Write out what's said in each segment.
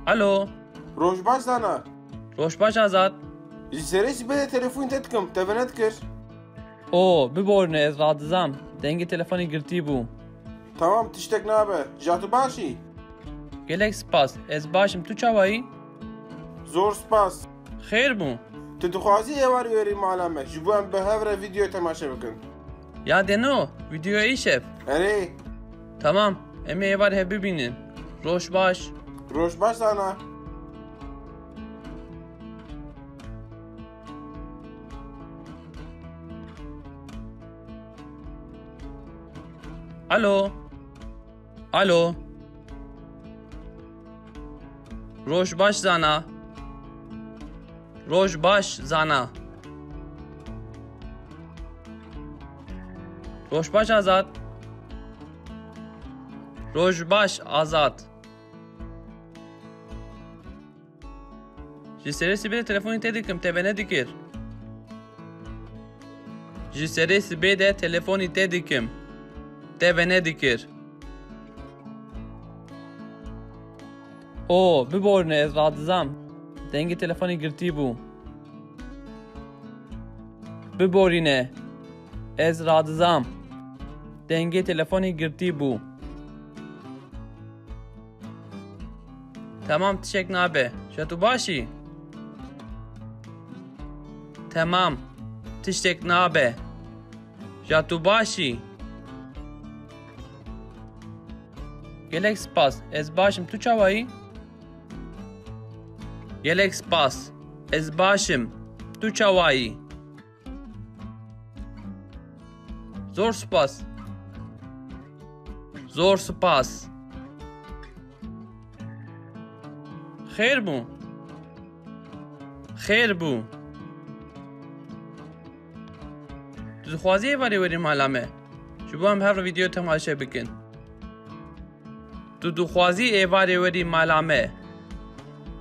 الو روشباش زانا روشباش آزاد ji serê sibê telefon te dikim te venet kir. او ببورنه ez radizam dengê telefonê girtî bû Tamam tiştek nabe. Ja tu başî? gelek spas ez başim tu çawayî Zor spas. xêr bû Tu dixwazî êvarî werî mala me ji bo em bi hev re vîdyoyê temaşe bikin. ya deno videoya îşev Erê tamam em ê êvar hev bibînin roş baş Roşbaş zana. الو الو روش باش زانا روش باش زانا روش باش آزاد روش باش آزاد ji serê sibê de telefonê te dikim te ve nedikir ji serê sibê de telefonê te dikim te ve nedikir o biborne ez radizam dengê telefonê girtî bû biborîne ez radizam dengê telefonê girtî bû tamam tişek nabe ja tu başî tamam tiştek nabe ja tu başî gelek spas ez başim tu çawayî gelek spas ez başim tu çawayî zor spas zor spas xêr bû xêr bû tu dixwazî êvarê werî mala me ji bo em hev re vîdyoya temaşe bikin tu dixwazî êvarê werî mala me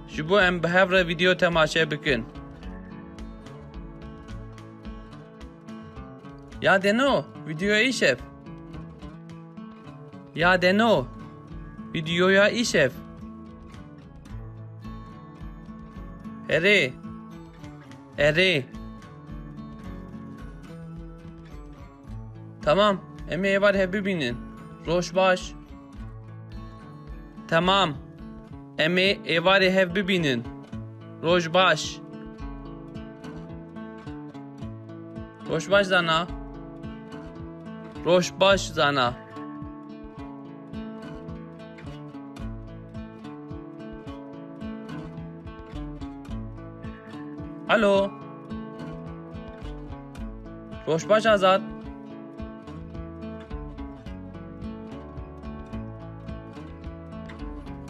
ji bo em bi hev re vîdyo temaşe bikin ya deno vîdyoya îşev ya deno vîdyoya îşev erê erê tamam em ê êvar hev bibînin roş baş tamam em ê êvarê hev bibînin roj baş roş baş zana roş baş zana الو روش باش آزاد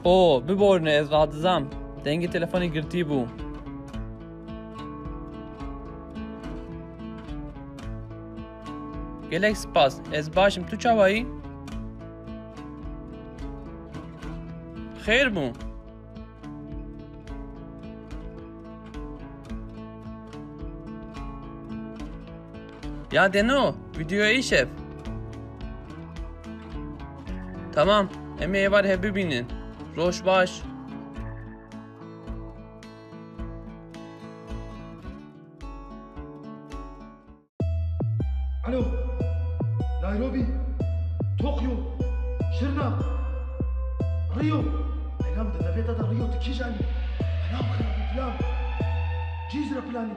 او biborne ez radizam dengê telefonê girtî bû gelek spas ez başim tu çawayî xêr bû ya deno videoya îşev tamam em ê êvar hev bibînin roş baş الو نيروبي طوكيو شرنا ريو ايلام تدفيت هذا ريو تكيجاني انا خرب بلان جيزرا بلاني